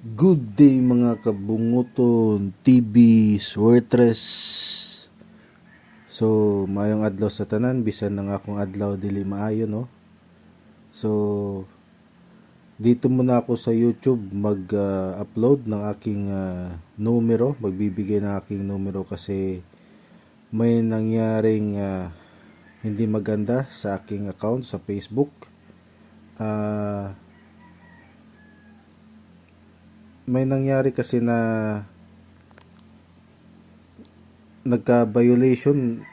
Good day mga kabunguton, TV, Swertres. So, mayong adlaw sa tanan, bisan na nga akong adlaw dili maayo, no? So, dito muna ako sa YouTube mag-upload ng aking numero, magbibigay ng aking numero kasi may nangyaring hindi maganda sa aking account sa Facebook. May nangyari kasi na nagka-violation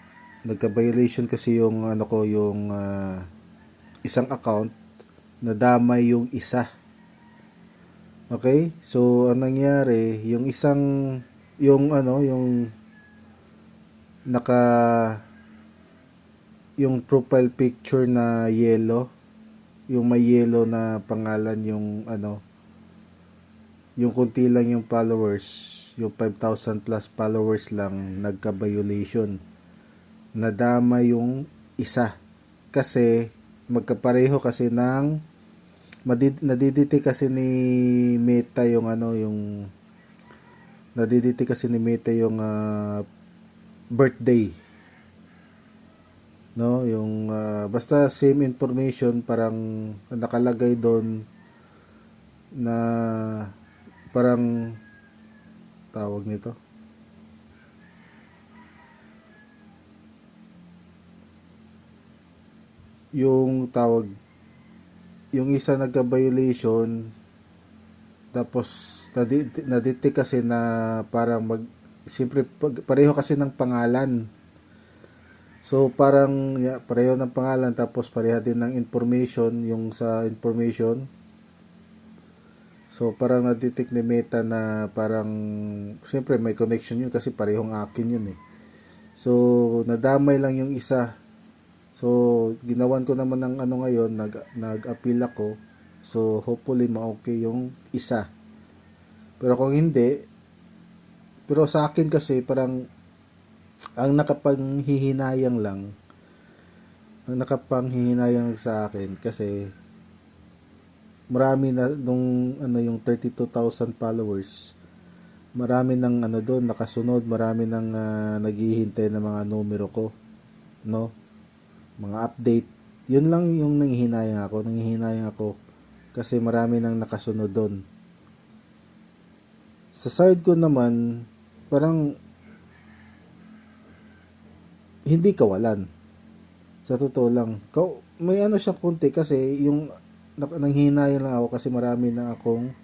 kasi yung yung isang account, nadamay yung isa. Okay? So ang nangyari, yung isang yung naka yung profile picture na yellow, yung may yellow na pangalan, yung konti lang yung followers, yung 5,000 plus followers lang, nagka-violation. Nadama yung isa. Kasi, magkapareho kasi ng, nadiditi kasi ni Meta nadiditi kasi ni Meta yung birthday. No, yung basta same information, parang nakalagay doon na parang tawag nito, yung isa nagka-violation, tapos nadite kasi na parang siyempre pareho kasi ng pangalan. So parang pareho ng pangalan, tapos pareha din ng information, yung sa information. So parang na-detect ni Meta na parang siyempre may connection yun kasi parehong akin yun eh. So nadamay lang yung isa. So ginawan ko naman ng ngayon, nag-appeal ako. So hopefully ma-okay yung isa. Pero kung hindi, pero sa akin kasi parang ang nakapanghihinayang sa akin kasi marami na yung 32,000 followers, marami nang doon nakasunod, marami nang naghihintay ng mga numero ko, no, mga update. Yun lang yung nanghihinayang ako kasi marami nang nakasunod doon. Sa side ko naman, parang hindi kawalan, sa totoo lang. May siya konti kasi yung nanghihinayang lang ako kasi marami na akong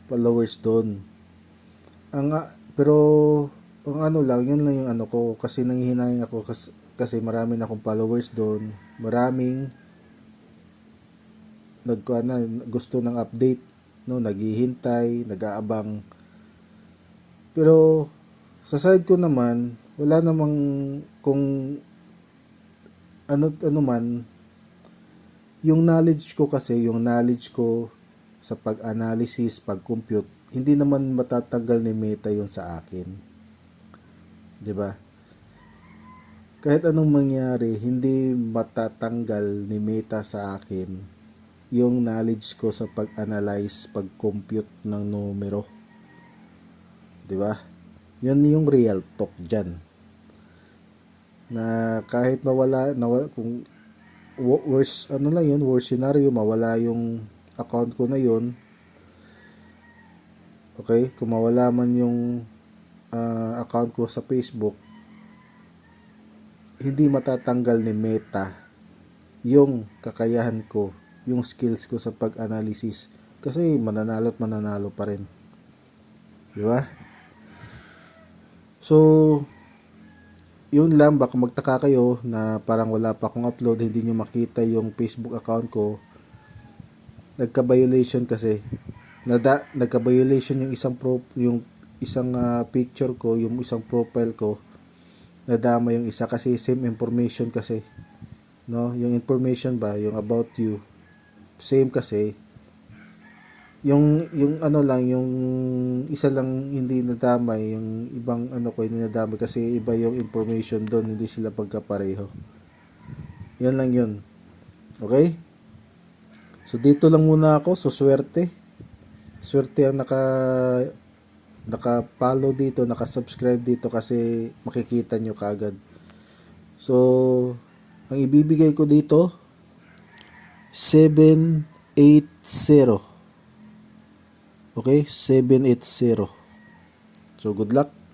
followers doon. Pero ang lang, yun lang yung ko, kasi nanghihinayang ako kasi marami na akong followers doon. Maraming gusto ng update, no, naghihintay, nag-aabang. Pero sa side ko naman, wala namang kung ano man. Yung knowledge ko sa pag-analysis, pag-compute, hindi naman matatanggal ni Meta yun sa akin. 'Di ba? Kahit anong mangyari, hindi matatanggal ni Meta sa akin yung knowledge ko sa pag-analyze, pag-compute ng numero. 'Di ba? Yun yung real talk diyan. Na kahit mawala kung worst scenario, mawala yung account ko na yun. Okay, kung mawala man yung account ko sa Facebook, hindi matatanggal ni Meta yung kakayahan ko, yung skills ko sa pag-analysis, kasi mananalo at mananalo pa rin. Di ba? So yun lang, baka magtaka kayo na parang wala pa akong upload, hindi nyo makita yung Facebook account ko. Nagka-violation kasi. Nagka-violation yung isang picture ko, yung isang profile ko. Nadama yung isa kasi same information kasi. No, yung information ba, yung about you, same kasi. Yung yung isa lang hindi nadamay, yung ibang hindi nadamay kasi iba yung information doon, hindi sila pagkapareho. Yan lang yun. Okay? So dito lang muna ako, suswerte. swerte ang naka-follow dito, naka-subscribe dito kasi makikita nyo kaagad. So, ang ibibigay ko dito, 780. Okay? 780. So, good luck.